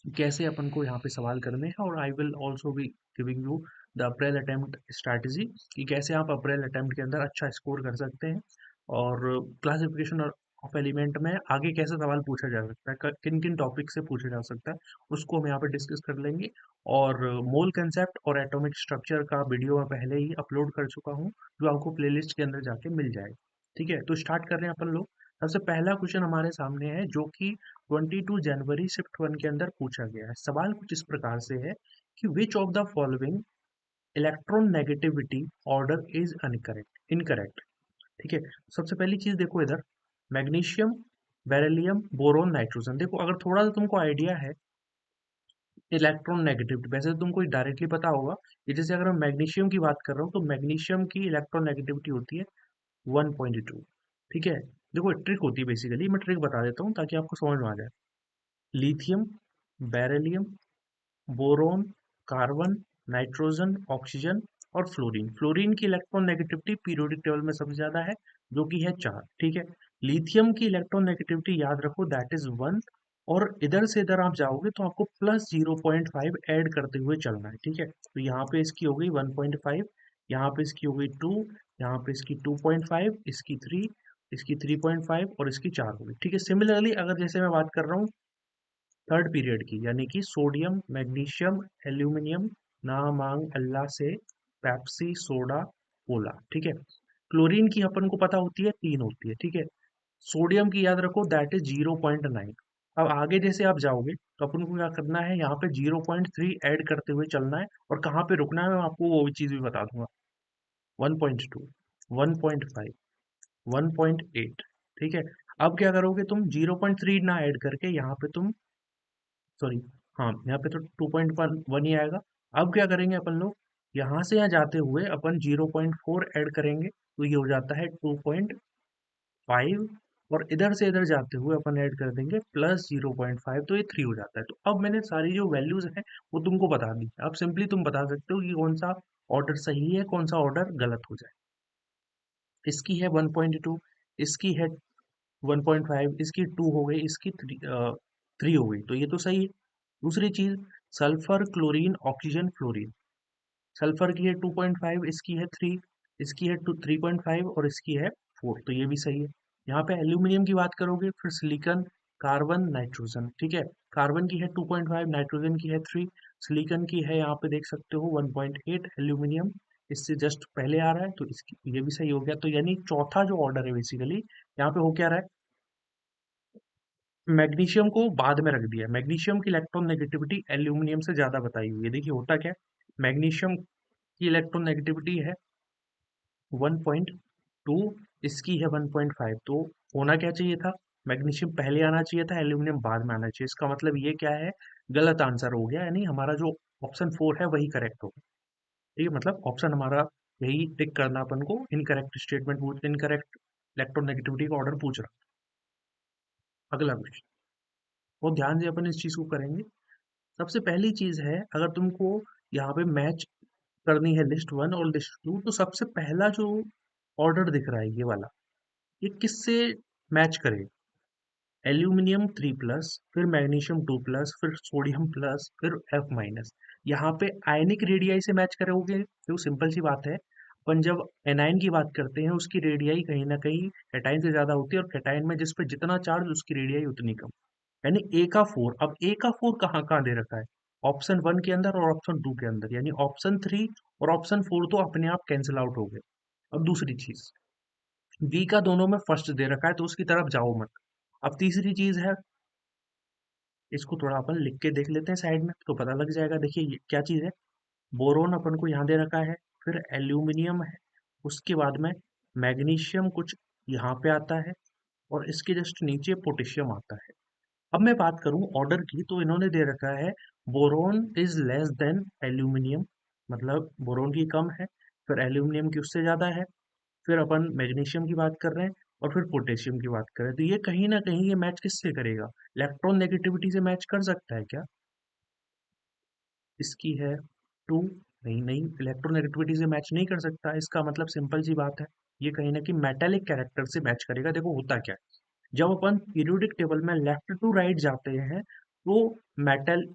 कैसे अपन को यहाँ पे सवाल करने हैं, और I will also be giving you the April attempt strategy कि कैसे आप अप्रैल अटेम्प्ट के अंदर अच्छा स्कोर कर सकते हैं, और क्लासिफिकेशन ऑफ एलिमेंट में आगे कैसे सवाल पूछा जा सकता है, किन किन टॉपिक से पूछा जा सकता है, उसको हम यहाँ पे डिस्कस कर लेंगे। और मोल कंसेप्ट और एटॉमिक स्ट्रक्चर का वीडियो मैं पहले ही अपलोड कर चुका हूँ, जो आपको प्लेलिस्ट के अंदर जाके मिल जाएगा। ठीक है, तो स्टार्ट कर रहे हैं अपन लोग। सबसे पहला क्वेश्चन हमारे सामने है, जो कि 22 जनवरी शिफ्ट 1 के अंदर पूछा गया है। सवाल कुछ इस प्रकार से है कि which of the following electron negativity order is uncorrect incorrect. ठीक है, सबसे पहली चीज देखो इधर, मैग्नीशियम, बेरिलियम, बोरोन, नाइट्रोजन। देखो अगर थोड़ा सा तुमको आइडिया है इलेक्ट्रॉन नेगेटिविटी, वैसे तो तुमको डायरेक्टली पता होगा कि जैसे अगर मैं मैग्नीशियम की बात कर रहा हूँ तो मैग्नीशियम की इलेक्ट्रॉन नेगेटिविटी होती है 1.2। ठीक है, देखो ट्रिक होती है, बेसिकली मैं ट्रिक बता देता हूँ ताकि आपको समझ में आ जाए। Lithium, beryllium, boron, carbon, nitrogen, oxygen और फ्लोरीन। फ्लोरीन की इलेक्ट्रॉन नेगेटिविटी पीरियोडिक टेबल में सबसे ज्यादा है, जो कि है 4। ठीक है, लिथियम की इलेक्ट्रॉन नेगेटिविटी याद रखो, दैट इज 1। और इधर से इधर आप जाओगे तो आपको प्लस 0.5 ऐड करते हुए चलना है। ठीक है, तो यहाँ पे इसकी हो गई 1.5, यहाँ पे इसकी हो गई 2, यहाँ पे इसकी 2.5, इसकी 3, इसकी 3.5 और इसकी 4 हो गई। ठीक है, सिमिलरली अगर जैसे मैं बात कर रहा हूँ थर्ड पीरियड की, यानी कि सोडियम, मैग्नीशियम, एल्यूमिनियम, ना मांग अल्लाह से, पेप्सी, सोडा, कोला। ठीक है, क्लोरीन की अपन को पता होती है 3 होती है। ठीक है, सोडियम की याद रखो, दैट इज 0.9। अब आगे जैसे आप जाओगे तो अपन को क्या करना है, यहाँ पे 0.3 ऐड करते हुए चलना है, और कहाँ पे रुकना है मैं आपको वो भी चीज भी बता दूंगा। 1.2, 1.5, 1.8। ठीक है, अब क्या करोगे तुम, 0.3 ना ऐड करके यहाँ पे तुम, सॉरी, हाँ यहाँ पे तो 2.1 ही आएगा। अब क्या करेंगे अपन लोग, यहाँ से यहाँ जाते हुए अपन 0.4 ऐड करेंगे, तो ये हो जाता है 2.5। और इधर से इधर जाते हुए अपन ऐड कर देंगे प्लस 0.5, तो ये 3 हो जाता है। तो अब मैंने सारी जो वैल्यूज हैं वो तुमको बता दी। अब सिंपली तुम बता सकते हो कि कौन सा ऑर्डर सही है, कौन सा ऑर्डर गलत हो जाए। इसकी है 1.2, इसकी है 1.5, इसकी 2 हो गई, इसकी 3 हो गई, तो ये तो सही है। दूसरी चीज, sulphur, chlorine, oxygen, fluorine. Sulphur की है 2.5, इसकी है 3, इसकी है 3.5 और इसकी है 4, तो ये भी सही है। यहाँ पे एल्यूमिनियम की बात करोगे, फिर सिलिकॉन, कार्बन, नाइट्रोजन। ठीक है, कार्बन की है 2.5, नाइट्रोजन की है 3, सिलिकॉन की है यहाँ पे देख सकते हो 1.8, एल्यूमिनियम इससे जस्ट पहले आ रहा है, तो इसकी ये भी सही हो गया। तो यानी चौथा जो ऑर्डर है बेसिकली यहाँ पे हो क्या रहा है, मैग्नीशियम को बाद में रख दिया। मैग्नीशियम की इलेक्ट्रॉन नेगेटिविटी एल्यूमिनियम से ज्यादा बताई हुई है। देखिए होता क्या है, मैग्नीशियम की इलेक्ट्रॉन नेगेटिविटी है 1.2, इसकी है 1.5, तो होना क्या चाहिए था, मैग्नीशियम पहले आना चाहिए था, एल्यूमिनियम बाद में आना चाहिए। इसका मतलब ये क्या है, गलत आंसर हो गया, यानी हमारा जो ऑप्शन 4 है वही करेक्ट होगा। ठीक है, मतलब ऑप्शन हमारा यही टिक करना, अपन को इनकरेक्ट स्टेटमेंट पूछ, इनकरेक्ट इलेक्ट्रॉन नेगेटिविटी का ऑर्डर पूछ रहा। अगला क्वेश्चन, वो ध्यान से अपन इस चीज को करेंगे। सबसे पहली चीज है, अगर तुमको यहाँ पे मैच करनी है लिस्ट 1 और लिस्ट 2, तो सबसे पहला जो ऑर्डर दिख रहा है ये वाला, ये किससे मैच करे, एल्यूमिनियम 3+, फिर मैग्नीशियम 2+, फिर सोडियम प्लस, फिर F-। यहाँ पे आयनिक रेडियाई से मैच करोगे तो सिंपल सी बात है, अपन जब एनाइन की बात करते हैं उसकी रेडियाई कहीं ना कहीं कैटाइन से ज्यादा होती है, और कैटाइन में जिस पे जितना चार्ज उसकी रेडियाई उतनी कम, यानी ए का 4। अब ए का 4 कहाँ कहाँ दे रखा है, ऑप्शन 1 के अंदर और ऑप्शन 2 के अंदर, यानी ऑप्शन 3 और ऑप्शन 4 तो अपने आप कैंसिल आउट हो गए। अब दूसरी चीज, बी का दोनों में फर्स्ट दे रखा है, तो उसकी तरफ जाओ मत। अब तीसरी चीज है, इसको थोड़ा अपन लिख के देख लेते हैं साइड में तो पता लग जाएगा। देखिए ये क्या चीज है, बोरोन अपन को यहाँ दे रखा है, फिर एल्यूमिनियम है, उसके बाद में मैग्नीशियम कुछ यहाँ पे आता है, और इसके जस्ट नीचे पोटेशियम आता है। अब मैं बात करूं ऑर्डर की, तो इन्होंने दे रखा है boron is less than aluminium, मतलब बोरोन की कम है, फिर एल्यूमिनियम की उससे ज्यादा है, फिर अपन मैग्नीशियम की बात कर रहे हैं, और फिर पोटेशियम की बात कर रहे हैं। तो ये कहीं ना कहीं ये मैच किससे करेगा, इलेक्ट्रॉन नेगेटिविटी से मैच कर सकता है क्या। इसकी है 2, नहीं नहीं, इलेक्ट्रोनेगेटिविटी से मैच नहीं कर सकता। इसका मतलब सिंपल सी बात है, ये कहीं ना कहीं मेटेलिक कैरेक्टर से मैच करेगा। देखो होता क्या है, जब अपन पीरियोडिक टेबल में लेफ्ट टू राइट जाते हैं तो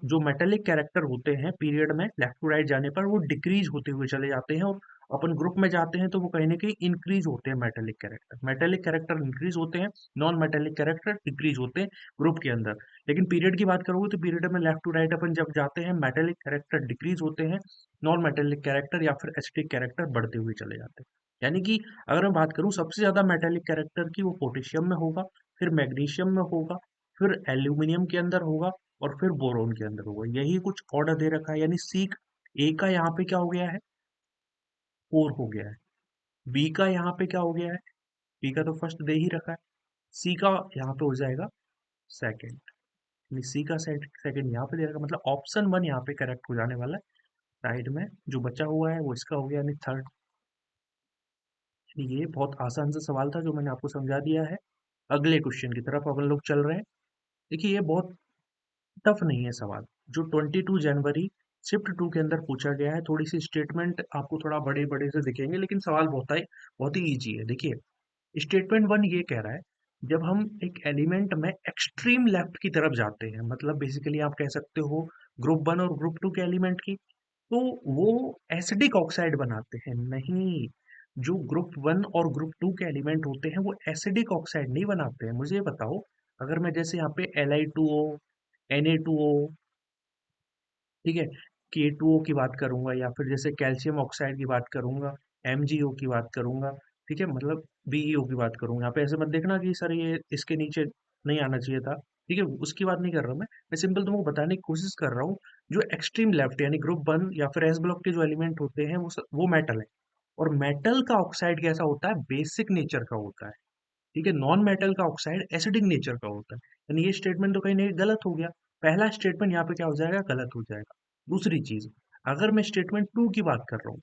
जो मेटेलिक कैरेक्टर होते हैं पीरियड में लेफ्ट टू राइट जाने पर वो डिक्रीज होते हुए चले जाते हैं, और अपन ग्रुप में जाते हैं तो वो कहीं ना कहीं इंक्रीज होते हैं। मेटेलिक कैरेक्टर इंक्रीज होते हैं, नॉन मेटेलिक कैरेक्टर डिक्रीज होते हैं ग्रुप के अंदर। लेकिन पीरियड की बात करोगे तो पीरियड में लेफ्ट टू राइट अपन जब जाते हैं मेटेलिक कैरेक्टर डिक्रीज होते हैं, नॉन मेटेलिक कैरेक्टर या फिर एसिटिक कैरेक्टर बढ़ते हुए चले जाते हैं। यानी कि अगर मैं बात करूं सबसे ज्यादा मेटेलिक कैरेक्टर की, वो पोटेशियम में होगा, फिर मैग्नीशियम में होगा, फिर एल्यूमिनियम के अंदर होगा, और फिर बोरोन के अंदर होगा। यही कुछ ऑर्डर दे रखा है, यानी सी ए का यहाँ पे क्या हो गया है, 4 हो गया है। बी का यहाँ पे क्या हो गया है, बी का तो फर्स्ट दे ही रखा है। सी का यहाँ पे हो जाएगा सेकंड, यानी सी का सेकंड यहाँ पे दे रखा है, मतलब ऑप्शन 1 यहाँ पे करेक्ट हो जाने वाला है। राइट में जो बचा हुआ है वो इसका हो गया, यानी थर्ड। ये बहुत आसान सा सवाल था जो मैंने आपको समझा दिया है। अगले क्वेश्चन की तरफ अपन लोग चल रहे हैं। देखिए ये बहुत टफ नहीं है सवाल, जो 22 जनवरी शिफ्ट 2 के अंदर पूछा गया है। थोड़ी सी स्टेटमेंट आपको थोड़ा बड़े बड़े से दिखेंगे, लेकिन सवाल बहुत ही इजी है। देखिए स्टेटमेंट 1 ये कह रहा है, जब हम एक एलिमेंट में एक्सट्रीम लेफ्ट की तरफ जाते हैं, मतलब बेसिकली आप कह सकते हो ग्रुप 1 और ग्रुप 2 के एलिमेंट की, तो वो एसिडिक ऑक्साइड बनाते हैं। नहीं, जो ग्रुप 1 और ग्रुप 2 के एलिमेंट होते हैं वो एसिडिक ऑक्साइड नहीं बनाते हैं। मुझे ये बताओ, अगर मैं जैसे यहाँ पे Li2O, Na2O, ठीक है, K2O की बात करूंगा, या फिर जैसे कैल्शियम ऑक्साइड की बात करूंगा, MgO की बात करूंगा, ठीक है, मतलब BeO की बात करूंगा। यहाँ पे ऐसे मत देखना कि सर ये इसके नीचे नहीं आना चाहिए था, ठीक है, उसकी बात नहीं कर रहा हूँ मैं सिंपल तुमको बताने की कोशिश कर रहा हूँ। जो एक्सट्रीम लेफ्ट यानी ग्रुप 1 या फिर एस ब्लॉक के जो एलिमेंट होते हैं वो मेटल है। और मेटल का ऑक्साइड कैसा होता है, बेसिक नेचर का होता है। ठीक है, नॉन मेटल का ऑक्साइड एसिडिक नेचर का होता है। यानी ये स्टेटमेंट तो कहीं ना कहीं गलत हो गया। पहला स्टेटमेंट यहाँ पे क्या हो जाएगा, गलत हो जाएगा। दूसरी चीज, अगर मैं स्टेटमेंट 2 की बात कर रहा हूँ,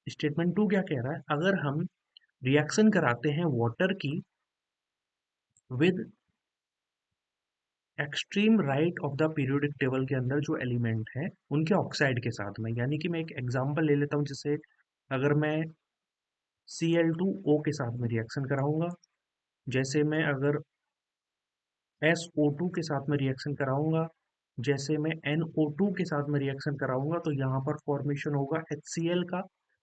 स्टेटमेंट 2 क्या कह रहा है, अगर हम रिएक्शन कराते हैं वाटर की with extreme right of the periodic table के अंदर जो एलिमेंट है उनके ऑक्साइड के साथ में, यानी कि मैं एक एग्जांपल ले लेता हूँ, जैसे अगर मैं Cl2O के साथ में रिएक्शन कराऊंगा, जैसे मैं अगर SO2 के साथ में रिएक्शन कराऊंगा, जैसे मैं NO2 के साथ में रिएक्शन कराऊंगा, तो यहाँ पर फॉर्मेशन होगा HCl का,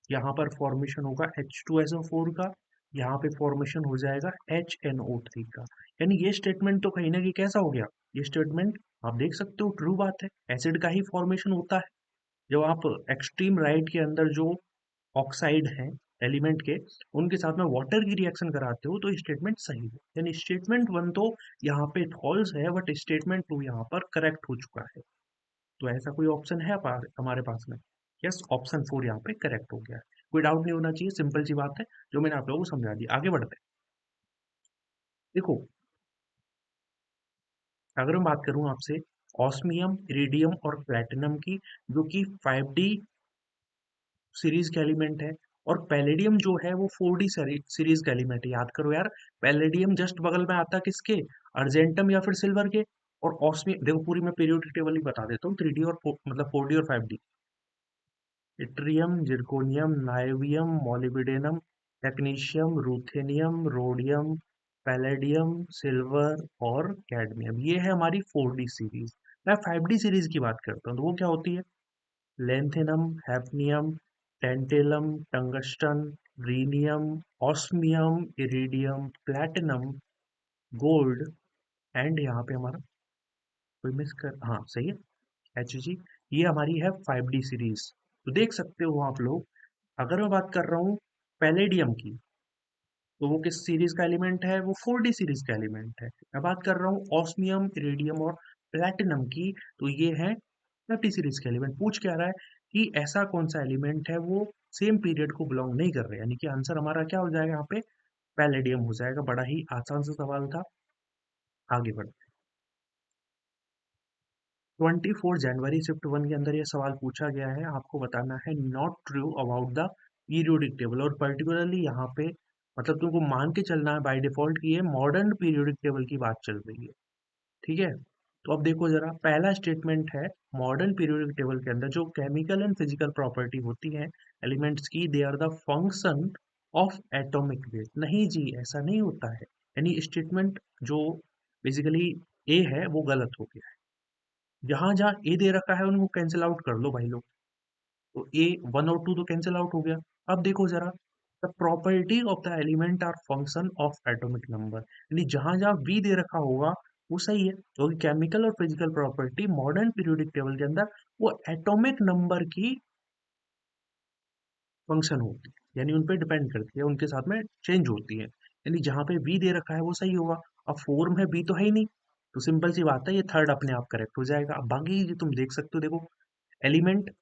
यहाँ पर फॉर्मेशन होगा H2SO4 का, यहाँ पे फॉर्मेशन हो जाएगा HNO3 का। यानी ये स्टेटमेंट तो कहीं ना कहीं कैसा हो गया, ये स्टेटमेंट आप देख सकते हो ट्रू बात है, एसिड का ही फॉर्मेशन होता है। जब आप एक्सट्रीम राइट के अंदर जो ऑक्साइड हैं एलिमेंट के, उनके साथ में वाटर की रिएक्शन कराते हो, तो स्टेटमेंट सही है। यानी स्टेटमेंट 1 तो यहाँ पे फॉल्स है, बट स्टेटमेंट 2 यहाँ पर करेक्ट हो चुका है। तो ऐसा कोई ऑप्शन है हमारे पास में? यस, ऑप्शन 4 यहाँ पे करेक्ट हो गया है। कोई डाउट नहीं होना चाहिए, सिंपल सी बात है जो मैंने आप लोगों को समझा दी। आगे बढ़ते हैं। देखो, अगर मैं बात करूं आपसे ऑस्मियम, इरिडियम और प्लैटिनम की, जो कि 5D सीरीज का एलिमेंट है, और पैलेडियम जो है वो 4D सीरीज का एलिमेंट है। याद करो यार, पैलेडियम जस्ट बगल में आता है किसके, अर्जेंटम या फिर सिल्वर के। और ऑस्मियम देखो, पूरी मैं पीरियोडिक टेबल ही बता देता हूँ, 3D और मतलब 4D और 5D। इट्रियम, जिरकोनियम, नाइवियम, molybdenum, technetium, ruthenium, rhodium, palladium, silver और कैडमियम, ये है हमारी 4D सीरीज। मैं 5D सीरीज की बात करता हूँ, तो वो क्या होती है, lanthanum, hafnium, tantalum, tungsten, rhenium, osmium, iridium, platinum, gold, and यहाँ पे हमारा कोई मिस कर, हाँ सही है, Hg। ये हमारी है 5D सीरीज। तो देख सकते हो आप लोग, अगर मैं बात कर रहा हूँ पैलेडियम की, तो वो किस सीरीज का एलिमेंट है, वो 4D सीरीज का एलिमेंट है। मैं बात कर रहा हूँ ऑस्मियम, इरिडियम और प्लैटिनम की, तो ये है 5D सीरीज का एलिमेंट। पूछ क्या रहा है कि ऐसा कौन सा एलिमेंट है वो सेम पीरियड को बिलोंग नहीं कर रहे, यानी कि आंसर हमारा क्या हो जाएगा यहाँ पे, पैलेडियम हो जाएगा। बड़ा ही आसान सा सवाल था। आगे बढ़ते, 24 जनवरी शिफ्ट 1 के अंदर ये सवाल पूछा गया है, आपको बताना है not true about the periodic table. और पर्टिकुलरली यहाँ पे मतलब तुमको मान के चलना है बाय डिफॉल्ट की ये मॉडर्न पीरियोडिक टेबल की बात चल रही है। ठीक है, तो अब देखो जरा, पहला स्टेटमेंट है, मॉडर्न पीरियोडिक टेबल के अंदर जो केमिकल एंड फिजिकल प्रॉपर्टी होती है एलिमेंट्स की, they are the function of atomic weight. नहीं जी, ऐसा नहीं होता है। यानी स्टेटमेंट जो बेसिकली ए है वो गलत हो गया है। जहां जहां ए दे रखा है उनको कैंसिल आउट कर लो भाई लोग। तो ए वन और टू तो कैंसिल आउट हो गया। अब देखो जरा, the property of the element are function of atomic number, यानी जहां जहां वी दे रखा होगा वो सही है, क्योंकि केमिकल और physical property modern periodic table के अंदर वो एटॉमिक नंबर की फंक्शन होती है, यानी उन पे डिपेंड करती है, उनके साथ में चेंज होती है। यानी जहाँ पे वी दे रखा है वो सही होगा। अब फोर में बी तो है ही नहीं, तो सिंपल सी बात है, ये थर्ड अपने आप करेक्ट हो जाएगा। अब बाकी ये तुम देख सकते हो, देखो, element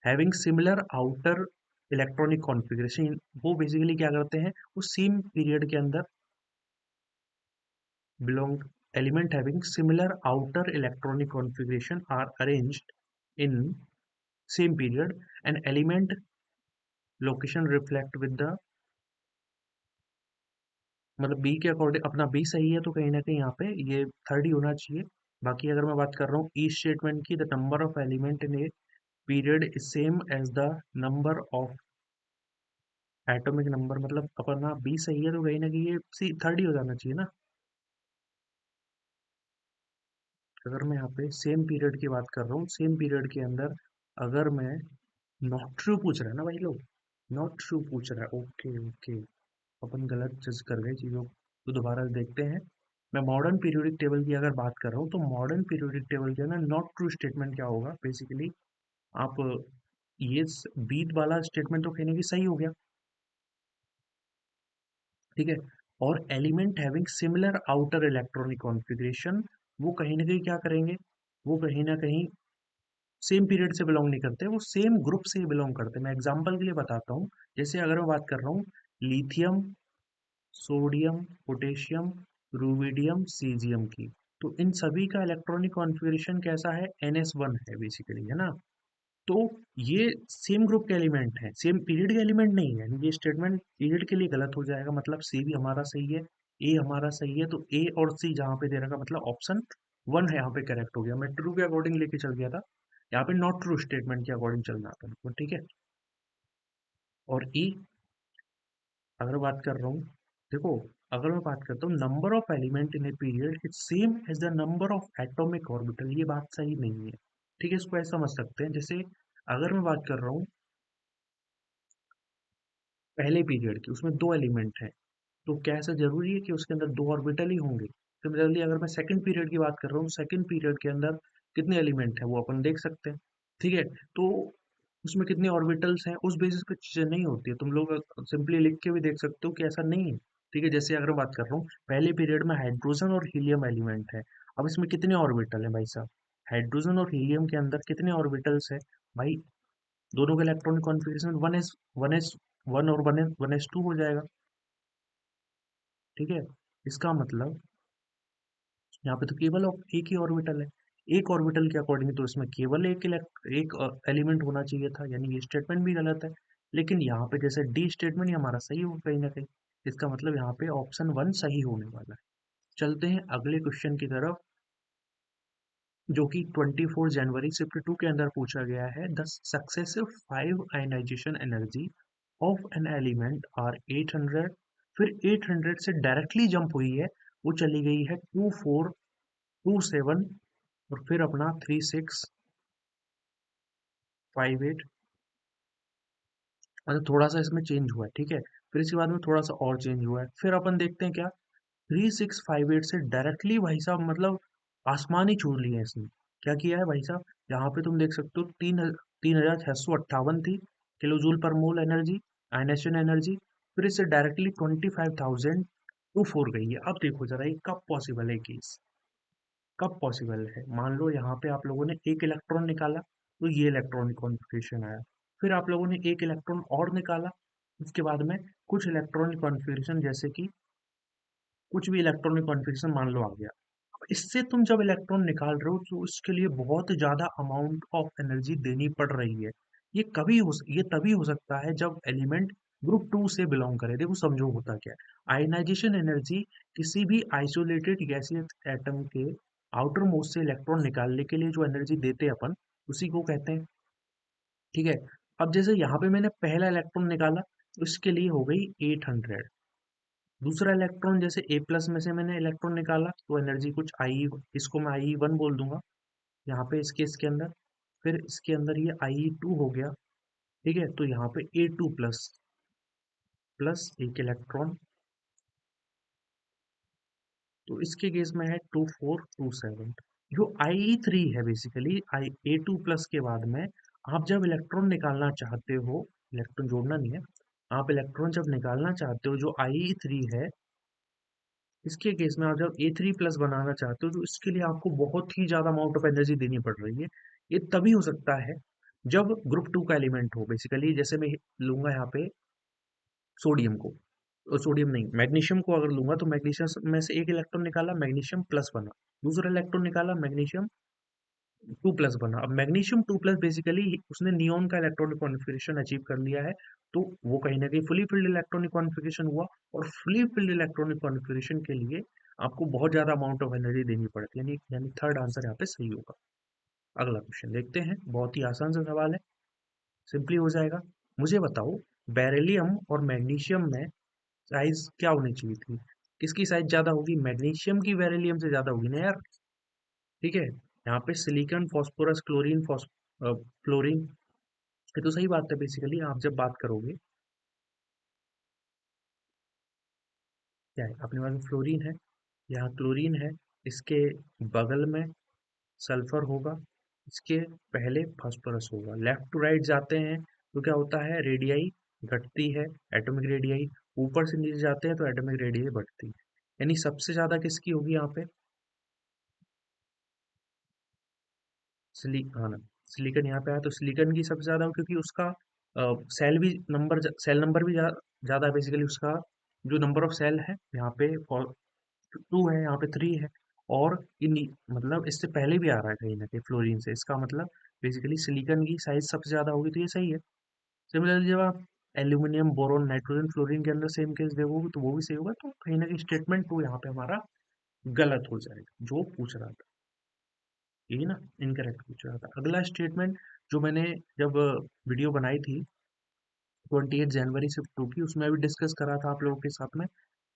having similar outer electronic configuration, वो बेसिकली क्या करते हैं, वो सेम पीरियड के अंदर belong, element having similar outer electronic configuration are arranged in same period, and element location reflect with the, मतलब बी के अकॉर्डिंग अपना बी सही है, तो कहीं ना कहीं यहाँ पे ये थर्ड ही होना चाहिए। बाकी अगर मैं बात कर रहा हूँ ई स्टेटमेंट की, the number of element in a period is same as the number of atomic number, मतलब अपना बी सही है, तो कहीं ना कहीं ये सी थर्ड ही हो जाना चाहिए ना। अगर मैं यहाँ पे सेम पीरियड की बात कर रहा हूँ, सेम पीरियड के अंदर अगर मैं, नॉट ट्रू पूछ रहा है ना भाई लोग, नॉट ट्रू पूछ रहा है, ओके ओके, अपन गलत जज कर गए चीज़ों को, तो दोबारा से देखते हैं। मैं मॉडर्न पीरियोडिक टेबल की अगर बात कर रहा हूँ, तो मॉडर्न पीरियोडिक टेबल के अंदर नॉट ट्रू स्टेटमेंट क्या होगा बेसिकली, आप ये बीट वाला स्टेटमेंट तो कहने की सही हो गया, ठीक है। और element having similar outer electronic configuration, वो कहीं ना कहीं क्या करेंगे, वो कहीं ना कहीं सेम पीरियड से बिलोंग नहीं करते, वो सेम ग्रुप से ही बिलोंग करते हैं। मैं एग्जांपल के लिए बताता हूँ, जैसे अगर मैं बात कर रहा हूँ lithium, sodium, potassium, rubidium, caesium की, तो इन सभी का इलेक्ट्रॉनिक कॉन्फ़िगरेशन कैसा है, NS1 है बेसिकली, है ना। तो ये सेम ग्रुप के एलिमेंट हैं, सेम पीरियड के एलिमेंट नहीं है, ये स्टेटमेंट पीरियड के लिए गलत हो जाएगा, मतलब सी भी हमारा सही है, ए हमारा सही है, तो ए और सी जहाँ पे दे रखा, मतलब ऑप्शन वन है यहाँ पे करेक्ट हो गया। मैं ट्रू के अकॉर्डिंग लेके चल गया था, यहाँ पे नॉट ट्रू स्टेटमेंट के अकॉर्डिंग चलना था तो ठीक है। और ई अगर बात कर रहा हूँ, देखो, अगर मैं बात करता हूँ number of element in a period is same as the number of atomic orbital, ये बात सही नहीं है, ठीक है। इसको ऐसा समझ सकते हैं, जैसे अगर मैं बात कर रहा हूँ पहले पीरियड की, उसमें दो एलिमेंट हैं, तो क्या ऐसा जरूरी है कि उसके अंदर दो ऑर्बिटल ही होंगे। सिमिलरली अगर मैं सेकंड पीरियड की बात कर रहा हूँ, सेकंड पीरियड के अंदर कितने एलिमेंट हैं वो अपन देख सकते हैं, ठीक है। तो उसमें कितने ऑर्बिटल्स हैं उस बेसिस पे चीजें नहीं होती है, तुम लोग सिंपली लिख के भी देख सकते हो कि ऐसा नहीं है, ठीक है। जैसे अगर बात कर रहा हूँ पहले पीरियड में हाइड्रोजन और हीलियम एलिमेंट है, अब इसमें कितने ऑर्बिटल हैं भाई साहब, हाइड्रोजन और हीलियम के अंदर कितने ऑर्बिटल्स है भाई, दोनों का इलेक्ट्रॉनिक कॉन्फ़िगरेशन वन और वन एस टू हो जाएगा, ठीक है। इसका मतलब यहाँ पे तो केवल एक ही ऑर्बिटल है, एक ऑर्बिटल के अकॉर्डिंग तो इसमें केवल एक एलिमेंट होना चाहिए था, यानी ये स्टेटमेंट भी गलत है। लेकिन यहाँ पे जैसे डी स्टेटमेंट हमारा सही हो कहीं ना कहीं, इसका मतलब यहाँ पे ऑप्शन वन सही होने वाला है। चलते हैं अगले क्वेश्चन की तरफ, जो कि 24 जनवरी शिफ्ट टू के अंदर पूछा गया है, the successive five ionisation energy of an element are 800, फिर 800 से डायरेक्टली जंप हुई है, वो चली गई है 2427, और फिर अपना 3658, मतलब थोड़ा सा इसमें चेंज हुआ है, ठीक है। फिर इसके बाद में थोड़ा सा और चेंज हुआ है, फिर अपन देखते हैं क्या, 3658 से डायरेक्टली भाई साहब, मतलब आसमान ही छू लिया है इसने। क्या किया है भाई साहब, यहाँ पे तुम देख सकते हो 3658 थी किलो जूल पर मोल एनर्जी, आयनेशन एनर्जी, फिर इससे डायरेक्टली 25,000 टू फोर गई है। अब देखो जरा ये कब पॉसिबल है केस, कब पॉसिबल है, मान लो यहाँ पे आप लोगों ने एक इलेक्ट्रॉन निकाला, तो ये इलेक्ट्रॉनिक कॉन्फ़िगरेशन आया, फिर आप लोगों ने एक इलेक्ट्रॉन और निकाला, उसके बाद में कुछ इलेक्ट्रॉनिक कॉन्फ़िगरेशन, जैसे कि कुछ भी इलेक्ट्रॉनिक कॉन्फ़िगरेशन मान लो आ गया, अब इससे तुम जब इलेक्ट्रॉन निकाल रहे हो तो इसके लिए बहुत ज़्यादा अमाउंट ऑफ एनर्जी देनी पड़ रही है। ये तभी हो सकता है जब एलिमेंट ग्रुप टू से बिलोंग करे। देखो समझो होता क्या है, आयनाइजेशन एनर्जी किसी भी आइसोलेटेड गैसियस एटम के आउटर मोस्ट से इलेक्ट्रॉन निकालने के लिए जो एनर्जी देते हैं अपन, उसी को कहते हैं, ठीक है। अब जैसे यहाँ पे मैंने पहला इलेक्ट्रॉन निकाला, तो इसके लिए हो गई 800, दूसरा इलेक्ट्रॉन जैसे ए प्लस में से मैंने इलेक्ट्रॉन निकाला, तो एनर्जी कुछ आई, इसको मैं आई वन बोल दूंगा, यहाँ पे इसके इसके अंदर, फिर इसके अंदर ये Ie2 हो गया, ठीक है। तो यहाँ पे A2 प्लस प्लस एक इलेक्ट्रॉन, तो इसके केस में है 2427। जो Ie3 है बेसिकली आई A2 प्लस के बाद में आप जब इलेक्ट्रॉन निकालना चाहते हो, इलेक्ट्रॉन जोड़ना नहीं है, आप इलेक्ट्रॉन जब निकालना चाहते हो, जो Ie3 है, इसके केस में आप जब A3 प्लस बनाना चाहते हो, तो इसके लिए आपको बहुत ही ज्यादा अमाउंट ऑफ एनर्जी देनी पड़ रही है। ये तभी हो सकता है जब ग्रुप 2 का एलिमेंट हो। बेसिकली जैसे मैं लूंगा यहाँ पे सोडियम को, सोडियम नहीं, मैग्नीशियम को अगर लूंगा, तो मैग्नीशियम में से एक इलेक्ट्रॉन निकाला, मैग्नीशियम प्लस बना, दूसरा इलेक्ट्रॉन निकाला, मैग्नीशियम 2 प्लस बना। अब मैग्नीशियम 2 प्लस बेसिकली उसने नियोन का इलेक्ट्रॉनिक कॉन्फ़िगरेशन अचीव कर लिया है, तो वो कहीं ना कहीं फुली फिल्ड इलेक्ट्रॉनिक कॉन्फ़िगरेशन हुआ। और फुली फिल्ड इलेक्ट्रॉनिक कॉन्फ़िगरेशन के लिए आपको बहुत ज्यादा अमाउंट ऑफ एनर्जी देनी पड़ती है, यानी यानी थर्ड आंसर यहाँ पे सही होगा। अगला क्वेश्चन देखते हैं, बहुत ही आसान सा सवाल है, सिंपली हो जाएगा। मुझे बताओ, बेरिलियम और मैग्नीशियम में साइज क्या होनी चाहिए थी? किसकी साइज ज्यादा होगी? मैग्नीशियम की बेरिलियम से ज्यादा होगी ना यार, ठीक है। यहाँ पे सिलिकॉन, फास्फोरस, क्लोरीन, फ्लोरीन, ये तो सही बात है। बेसिकली आप जब बात करोगे, क्या है अपने पास में फ्लोरीन है, यहाँ क्लोरीन है, इसके बगल में सल्फर होगा, इसके पहले फास्फोरस होगा। लेफ्ट टू राइट जाते हैं तो क्या होता है, रेडियाई घटती है, एटॉमिक रेडियाई। ऊपर से नीचे जाते हैं तो एटॉमिक रेडियाई बढ़ती है। यानी सबसे ज्यादा किसकी होगी यहाँ पे? हाँ ना, सिलिकॉन यहाँ पे आया तो सिलिकॉन की सबसे ज्यादा, क्योंकि उसका सेल भी नंबर, सेल नंबर भी ज्यादा है। बेसिकली उसका जो नंबर ऑफ सेल है यहाँ पे 2 है, यहाँ पे 3 है। और इन मतलब इससे पहले भी आ रहा है कहीं ना कहीं फ्लोरीन से, इसका मतलब बेसिकली सिलिकॉन की साइज सबसे ज्यादा होगी, तो ये सही है। सिमिलरली जब आप एल्यूमिनियम, बोरोन, नाइट्रोजन, फ्लोरीन के अंदर सेम केस देखोगे तो वो भी सही होगा, तो कहीं ना कहीं स्टेटमेंट 2 यहाँ पे हमारा गलत हो जाएगा, जो पूछ रहा था, यही ना, इनकरेक्ट पूछ रहा था। अगला स्टेटमेंट जो मैंने जब वीडियो बनाई थी 28 जनवरी से 2 की, उसमें भी डिस्कस करा था आप लोगों के साथ में।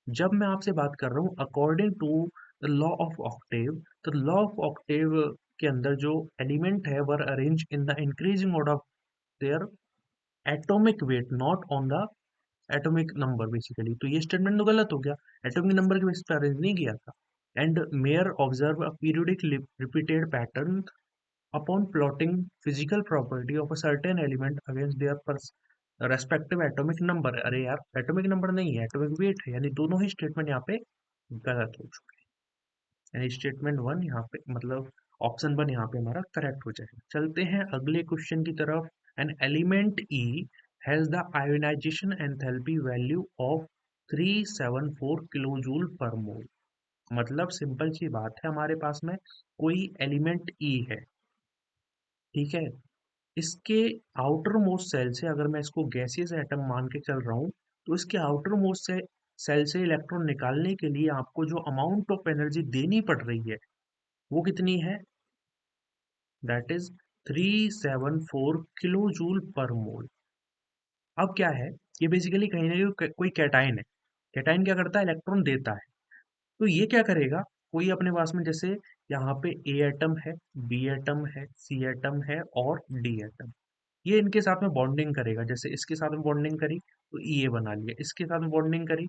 जब मैं आपसे बात कर रहा हूँ according to the law of octave, तो लॉ ऑफ ऑक्टेव के अंदर जो एलिमेंट है were arrange in the increasing order of their atomic weight, not on the atomic number. Basically तो ये स्टेटमेंट तो गलत हो गया, एटॉमिक नंबर के बेसिस पे अरेंज नहीं किया था। And Meyer observe a periodic repeated pattern upon plotting physical property of a certain element against their respective atomic number। अरे यार, एटॉमिक नंबर नहीं है, एटॉमिक वेट है, यानी दोनों ही स्टेटमेंट यहाँ पे गलत हो चुके हैं। यानी स्टेटमेंट 1 यहाँ पे मतलब ऑप्शन 1 यहाँ पे हमारा करेक्ट हो जाएगा। चलते हैं अगले क्वेश्चन की तरफ। An element E has the ionisation enthalpy value of 374 kilo joule per mole. मतलब सिंपल सी बात है, हमारे पास में कोई एलिमेंट E है, ठीक है। इसके आउटर मोस्ट सेल से अगर मैं इसको गैसियस एटम मान के चल रहा हूँ, तो इसके आउटर मोस्ट से सेल से इलेक्ट्रॉन निकालने के लिए आपको जो अमाउंट ऑफ एनर्जी देनी पड़ रही है वो कितनी है? That is 374 kilo joule per मोल। अब क्या है, ये बेसिकली कहीं ना कहीं कोई कैटाइन है। कैटाइन क्या करता है? इलेक्ट्रॉन देता है। तो ये क्या करेगा, कोई अपने पास में जैसे यहाँ पे ए एटम है, बी एटम है, सी एटम है और डी एटम, ये इनके साथ में बॉन्डिंग करेगा। जैसे इसके साथ में बॉन्डिंग करी तो ई ए बना लिया, इसके साथ में बॉन्डिंग करी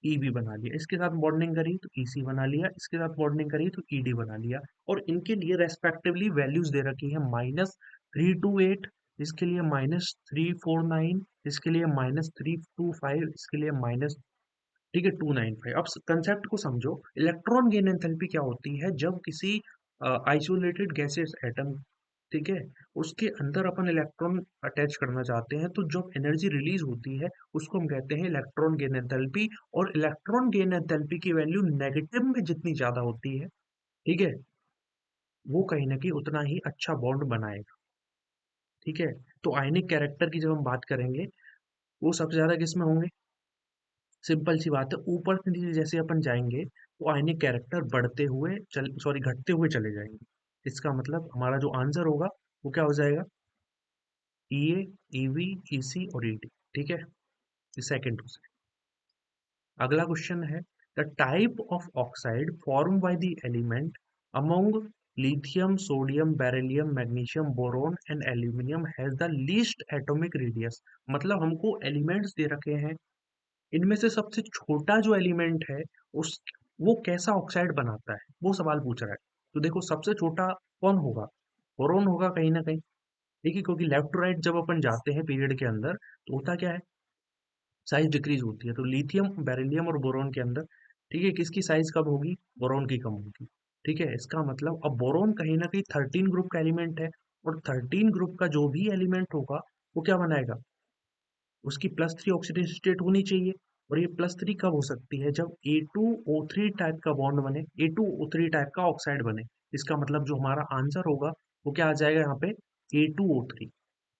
ई बी बना लिया, इसके साथ बॉन्डिंग करी तो ई सी बना लिया, इसके साथ बॉन्डिंग करी तो ई डी बना लिया। और इनके लिए रेस्पेक्टिवली वैल्यूज दे रखी है -328, इसके लिए -349, इसके लिए -325, इसके लिए माइनस, ठीक है, 295। अब कंसेप्ट को समझो, इलेक्ट्रॉन गेन एंथैल्पी क्या होती है जब किसी आइसोलेटेड गैसेस एटम, ठीक है, उसके अंदर अपन इलेक्ट्रॉन अटैच करना चाहते हैं, तो जब एनर्जी रिलीज होती है उसको हम कहते हैं इलेक्ट्रॉन गेन एंथैल्पी। और इलेक्ट्रॉन गेन एंथैल्पी की वैल्यू नेगेटिव में जितनी ज्यादा होती है, ठीक है, वो कहीं ना कहीं उतना ही अच्छा बॉन्ड बनाएगा, ठीक है। तो आयनिक कैरेक्टर की जब हम बात करेंगे, वो सबसे ज्यादा किस में होंगे? सिंपल सी बात है, ऊपर से नीचे जैसे अपन जाएंगे तो आयनिक कैरेक्टर बढ़ते हुए चल सॉरी घटते हुए चले जाएंगे। इसका मतलब हमारा जो आंसर होगा वो क्या हो जाएगा? ई ए, ई वी, ई सी और ई डी, ठीक है। ये सेकेंड क्वेश्चन। अगला क्वेश्चन है, the type of oxide form by the element among lithium, sodium, beryllium, magnesium, boron and aluminium has the least atomic radius. मतलब हमको एलिमेंट्स दे रखे हैं, इनमें से सबसे छोटा जो एलिमेंट है उस वो कैसा ऑक्साइड बनाता है, वो सवाल पूछ रहा है। तो देखो सबसे छोटा कौन होगा, बोरोन होगा कहीं ना कहीं। ठीक है, क्योंकि लेफ्ट टू राइट जब अपन जाते हैं पीरियड के अंदर तो होता क्या है, साइज डिक्रीज होती है। तो लिथियम, बेरिलियम और बोरोन के अंदर, ठीक है, किसकी साइज कब होगी, बोरोन की कम होगी। ठीक है, इसका मतलब अब बोरोन कहीं ना कहीं 13 ग्रुप का एलिमेंट है, और 13 ग्रुप का जो भी एलिमेंट होगा वो क्या बनाएगा, उसकी +3 ऑक्सीडेशन स्टेट होनी चाहिए। और ये +3 कब हो सकती है, जब A2O3 टाइप का बॉन्ड बने, A2O3 टाइप का ऑक्साइड बने। इसका मतलब जो हमारा आंसर होगा वो क्या आ जाएगा यहाँ पे, A2O3।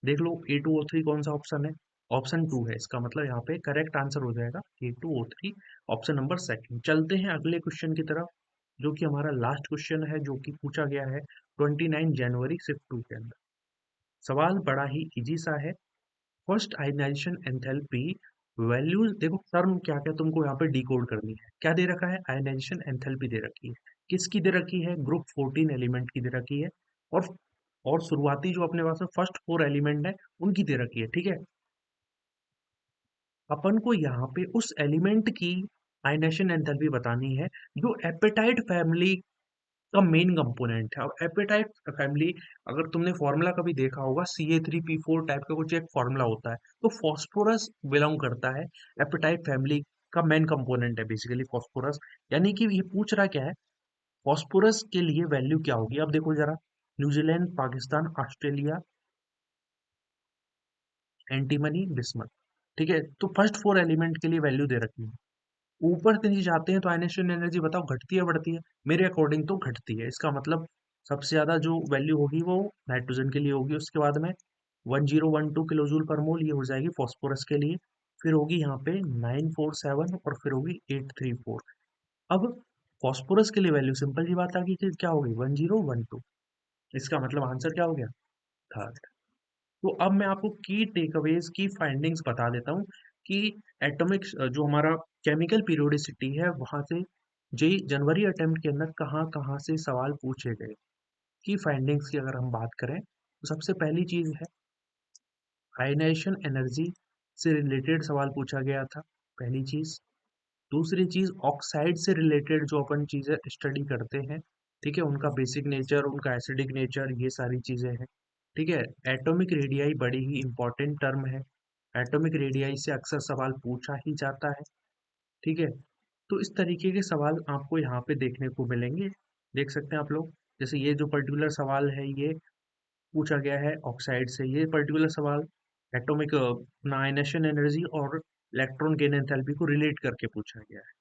देख लो A2O3 कौन सा ऑप्शन है, ऑप्शन 2 है। इसका मतलब यहाँ पे करेक्ट आंसर हो जाएगा A2O3, ऑप्शन नंबर सेकंड। चलते हैं अगले क्वेश्चन की तरफ, जो कि हमारा लास्ट क्वेश्चन है, जो कि पूछा गया है 29 जनवरी शिफ्ट 2 के अंदर। सवाल बड़ा ही इजी सा है। फर्स्ट आयनाइजेशन एंथैल्पी वैल्यूज, देखो टर्म क्या क्या तुमको यहाँ पे डिकोड करनी है। क्या दे रखा है, आयनाइजेशन एंथैल्पी दे रखी है। किसकी दे रखी है, ग्रुप 14 एलिमेंट की दे रखी है। और और शुरुआती जो अपने पास में फर्स्ट 4 एलिमेंट है उनकी दे रखी है। ठीक है, अपन को यहाँ पे उस एलिमेंट की आयनाइजेशन एंथैल्पी बतानी है जो एपेटाइट फैमिली का मेन कंपोनेंट है। और एपेटाइट फैमिली, अगर तुमने फॉर्मूला कभी देखा होगा, CA3P4 टाइप का कुछ एक फॉर्मूला होता है, तो फॉस्फोरस बिलोंग करता है एपेटाइट फैमिली का मेन कंपोनेंट है बेसिकली फॉस्फोरस। यानी कि ये पूछ रहा क्या है, फॉस्फोरस के लिए वैल्यू क्या होगी। अब देखो जरा, New Zealand, Pakistan, Australia, antimony, bismuth. ठीक है, तो फर्स्ट 4 एलिमेंट के लिए वैल्यू दे रखी है। ऊपर से नीचे जाते हैं तो आयनेशन एनर्जी बताओ घटती है बढ़ती है, मेरे अकॉर्डिंग तो घटती है। इसका मतलब सबसे ज्यादा जो वैल्यू होगी वो नाइट्रोजन के लिए होगी, उसके बाद में 1012 किलो जूल पर मोल ये हो जाएगी फॉस्फोरस के लिए, फिर होगी यहाँ पे 947 और फिर होगी 834। अब फॉस्फोरस के लिए वैल्यू सिंपल जी बात आ गई कि क्या होगी 1012। इसका मतलब आंसर क्या हो गया, थर्ड। तो अब मैं आपको की टेकअवेज की फाइंडिंग्स बता देता हूँ कि एटॉमिक जो हमारा केमिकल पीरियोडिसिटी है वहां से जे जनवरी अटेम्प्ट के अंदर कहाँ कहाँ से सवाल पूछे गए। की फाइंडिंग्स की अगर हम बात करें तो सबसे पहली चीज है आयनाइजेशन एनर्जी से रिलेटेड सवाल पूछा गया था, पहली चीज। दूसरी चीज ऑक्साइड से रिलेटेड जो अपन चीजें स्टडी करते हैं, ठीक है, उनका बेसिक नेचर, उनका एसिडिक नेचर, ये सारी चीजें हैं। ठीक है, एटॉमिक रेडियाई बड़ी ही इंपॉर्टेंट टर्म है, एटॉमिक रेडियाई से अक्सर सवाल पूछा ही जाता है। ठीक है, तो इस तरीके के सवाल आपको यहाँ पे देखने को मिलेंगे, देख सकते हैं आप लोग। जैसे ये जो पर्टिकुलर सवाल है ये पूछा गया है ऑक्साइड से, ये पर्टिकुलर सवाल एटॉमिक आयनेशन एनर्जी और इलेक्ट्रॉन गेन एंथैल्पी को रिलेट करके पूछा गया है।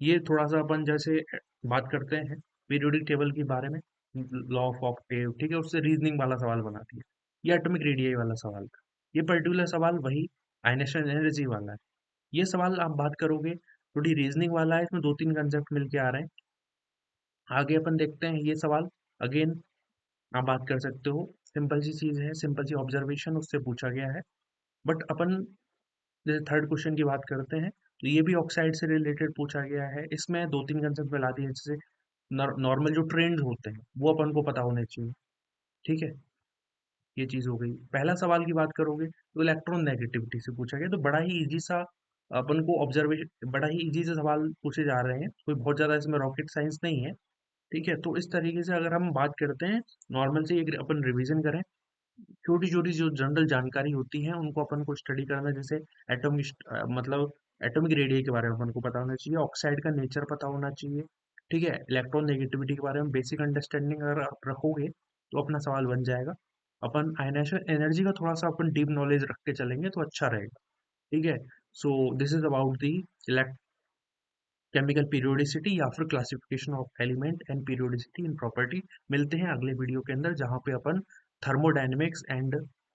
ये थोड़ा सा अपन जैसे बात करते हैं पीरियोडिक टेबल के बारे में, लॉ ऑफ ऑक्टेव, ठीक है, उससे रीजनिंग वाला सवाल बना दिया। ये एटॉमिक रेडियाई वाला सवाल था, ये पर्टिकुलर सवाल वही आयनेशन एनर्जी वाला है। ये सवाल आप बात करोगे थोड़ी रीजनिंग वाला है, इसमें 2-3 कंसेप्ट मिलके आ रहे हैं। आगे अपन देखते हैं ये सवाल, अगेन आप बात कर सकते हो, सिंपल सी चीज है, सिंपल सी ऑब्जर्वेशन उससे पूछा गया है। बट अपन जैसे थर्ड क्वेश्चन की बात करते हैं तो ये भी ऑक्साइड से रिलेटेड पूछा गया है, इसमें 2-3 कंसेप्ट मिला दिए, जैसे नॉर्मल जो ट्रेंड्स होते हैं वो अपन को पता होने चाहिए। ठीक है, ये चीज हो गई। पहला सवाल की बात करोगे तो इलेक्ट्रॉन नेगेटिविटी से पूछा गया, तो बड़ा ही इजी सा अपन को ऑब्जर्वेशन, बड़ा ही इजी से सवाल पूछे जा रहे हैं, कोई बहुत ज्यादा इसमें रॉकेट साइंस नहीं है। ठीक है, तो इस तरीके से अगर हम बात करते हैं नॉर्मल से, एक अपन रिवीजन करें, छोटी छोटी जो जनरल जानकारी होती है उनको अपन को स्टडी करना, जैसे एटॉमिक मतलब एटॉमिक रेडियस के बारे में अपन को पता होना चाहिए, ऑक्साइड का नेचर पता होना चाहिए। ठीक है, इलेक्ट्रॉन नेगेटिविटी के बारे में बेसिक अंडरस्टैंडिंग अगर आप रखोगे तो अपना सवाल बन जाएगा। अपन आयनेशन एनर्जी का थोड़ा सा अपन डीप नॉलेज रख के चलेंगे तो अच्छा रहेगा। ठीक है, so this is about the chemical periodicity या फिर classification of element and periodicity in property. मिलते हैं अगले वीडियो के अंदर जहाँ पे अपन थर्मोडायनेमिक्स एंड